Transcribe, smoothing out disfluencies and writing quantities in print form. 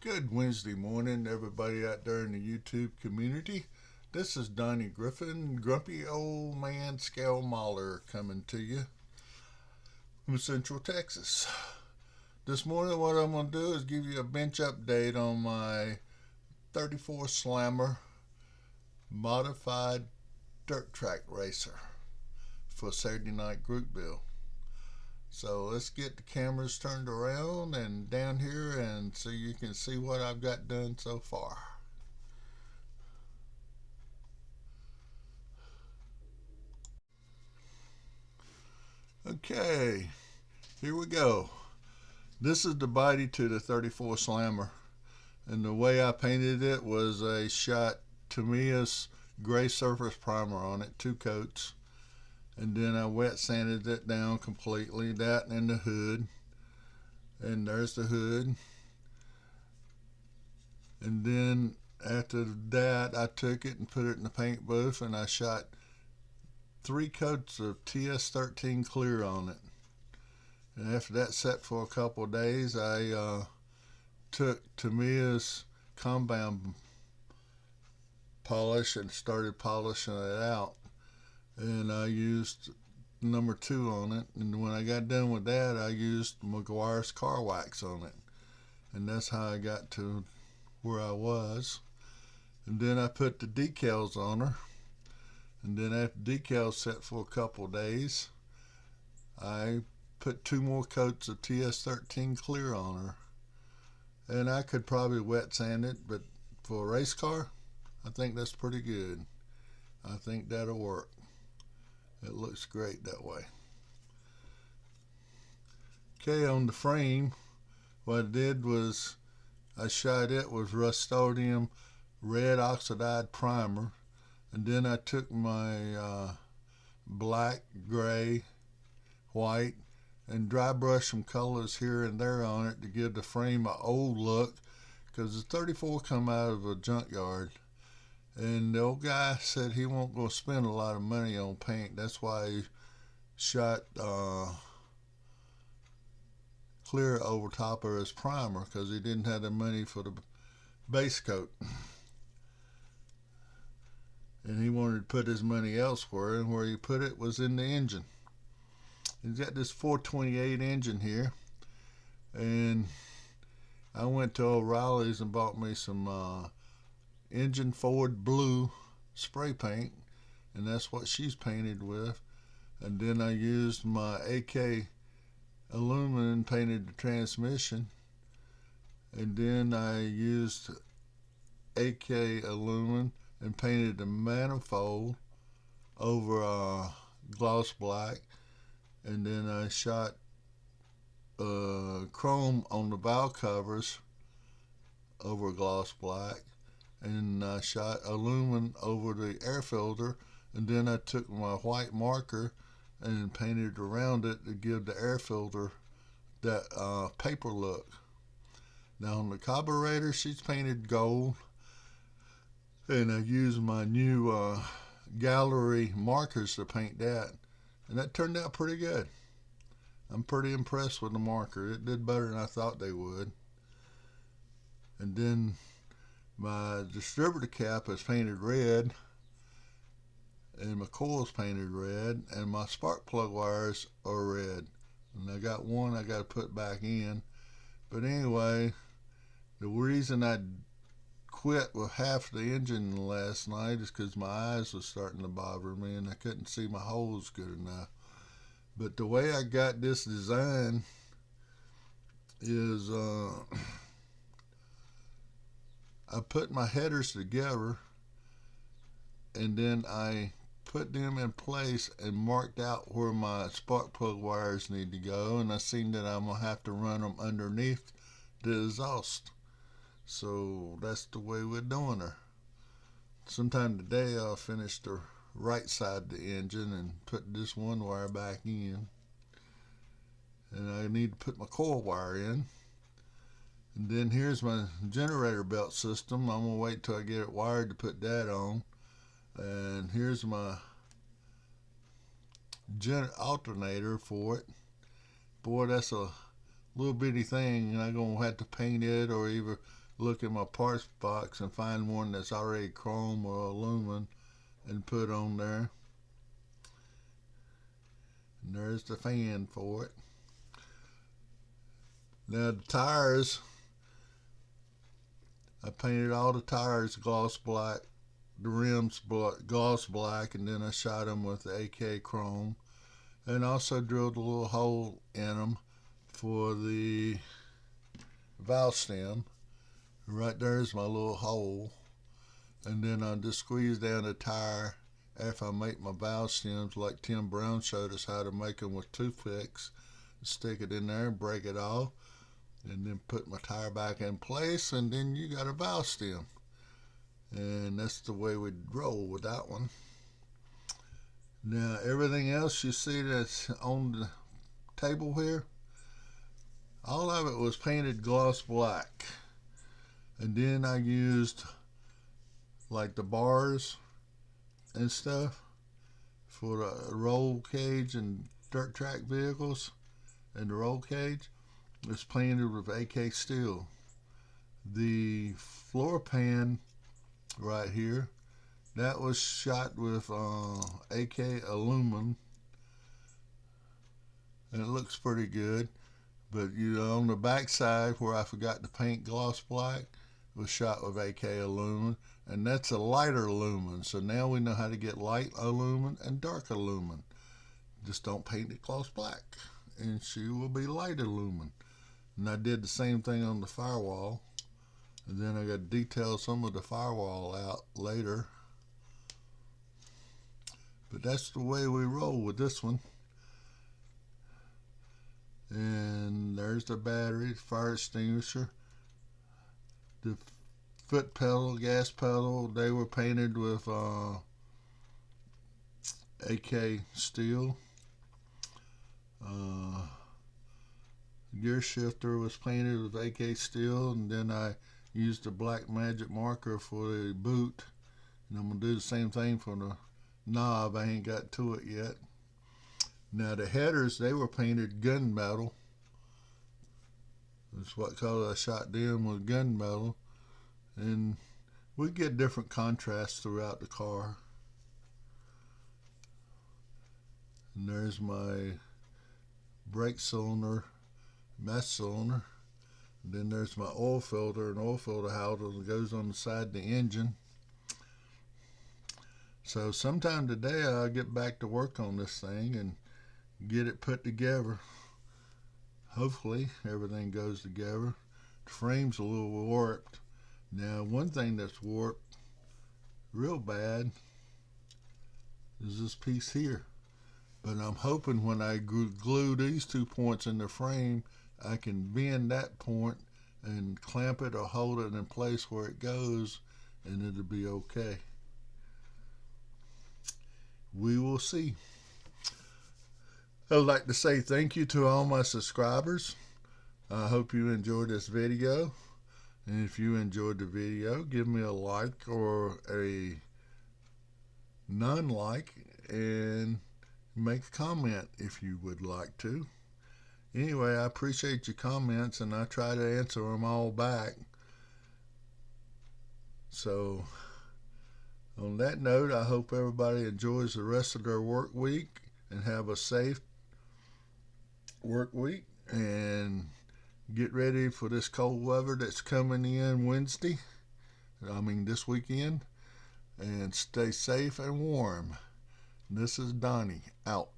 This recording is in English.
Good Wednesday morning, everybody out there in the YouTube community. This is Donnie Griffin, Grumpy Old Man Scale Mauler, coming to you from Central Texas. This morning, what I'm going to do is give you a bench update on my 34 Slammer modified dirt track racer for Saturday night group bill. So let's get the cameras turned around and down here and so you can see what I've got done so far. Okay, here we go. This is the body to the 34 Slammer, and the way I painted it was I shot Tamiya's gray surface primer on it, 2 coats, and then I wet sanded it down completely, that and the hood, and there's the hood. And then after that I took it and put it in the paint booth and I shot 3 coats of TS13 clear on it. And after that set for a couple of days, I took Tamiya's compound polish and started polishing it out. And I used number 2 on it. And when I got done with that, I used McGuire's car wax on it. And that's how I got to where I was. And then I put the decals on her. And then after decals set for a couple of days, I put 2 more coats of TS13 clear on her. And I could probably wet sand it, but for a race car, I think that's pretty good. I think that'll work. It looks great that way. Okay, on the frame, what I did was I shot it with Rust-Oleum red oxidized primer, and then I took my black, gray, white, and dry brushed some colors here and there on it to give the frame an old look, because the 34 come out of a junkyard, and the old guy said he won't go spend a lot of money on paint. That's why he shot clear over top of his primer, because he didn't have the money for the base coat. And he wanted to put his money elsewhere, and where he put it was in the engine. He's got this 428 engine here, and I went to O'Reilly's and bought me some engine Ford blue spray paint, and that's what she's painted with. And then I used my AK aluminum and painted the transmission, and then I used AK aluminum and painted the manifold over gloss black, and then I shot chrome on the valve covers over gloss black, and I shot aluminum over the air filter, and then I took my white marker and painted around it to give the air filter that paper look. Now on the carburetor, she's painted gold, and I used my new gallery markers to paint that, and that turned out pretty good. I'm pretty impressed with the marker. It did better than I thought they would. And then my distributor cap is painted red, and my coil's painted red, and my spark plug wires are red. And I got one I got to put back in. But anyway, the reason I quit with half the engine last night is because my eyes was starting to bother me and I couldn't see my holes good enough. But the way I got this design is I put my headers together, and then I put them in place and marked out where my spark plug wires need to go, and I seen that I'm going to have to run them underneath the exhaust. So that's the way we're doing her. Sometime today I'll finish the right side of the engine and put this one wire back in. And I need to put my coil wire in. And then here's my generator belt system. I'm going to wait till I get it wired to put that on. And here's my alternator for it. Boy, that's a little bitty thing, and I'm going to have to paint it or either look in my parts box and find one that's already chrome or aluminum and put on there. And there's the fan for it. Now the tires, I painted all the tires gloss black, the rims gloss black, and then I shot them with the AK chrome, and also drilled a little hole in them for the valve stem. Right there's my little hole, and then I just squeeze down the tire after I make my valve stems like Tim Brown showed us how to make them with toothpicks. Stick it in there and break it off, and then put my tire back in place, and then you got a valve stem. And that's the way we roll with that one. Now everything else you see that's on the table here, all of it was painted gloss black. And then I used like the bars and stuff for the roll cage and dirt track vehicles, and the roll cage was painted with AK steel. The floor pan right here, that was shot with AK aluminum, and it looks pretty good. But you know, on the back side where I forgot to paint gloss black, it was shot with AK aluminum, and that's a lighter aluminum. So now we know how to get light aluminum and dark aluminum. Just don't paint it gloss black, and she will be light aluminum. And I did the same thing on the firewall, and then I got to detail some of the firewall out later. But that's the way we roll with this one. And there's the battery, fire extinguisher, the foot pedal, gas pedal, they were painted with AK steel. Gear shifter was painted with AK steel, and then I used the black magic marker for the boot, and I'm going to do the same thing for the knob. I ain't got to it yet. Now the headers, they were painted gunmetal. That's what color I shot them with, gunmetal. And we get different contrasts throughout the car. And there's my brake cylinder, master cylinder. And then there's my oil filter, and oil filter housing that goes on the side of the engine. So sometime today I'll get back to work on this thing and get it put together. Hopefully everything goes together. The frame's a little warped. Now one thing that's warped real bad is this piece here. But I'm hoping when I glue these 2 points in the frame, I can bend that point and clamp it or hold it in place where it goes, and it'll be okay. We will see. I'd like to say thank you to all my subscribers. I hope you enjoyed this video. And if you enjoyed the video, give me a like or a non-like, and make a comment if you would like to. Anyway, I appreciate your comments, and I try to answer them all back. So on that note, I hope everybody enjoys the rest of their work week and have a safe work week, and get ready for this cold weather that's coming in this weekend, and stay safe and warm. This is Donnie, out.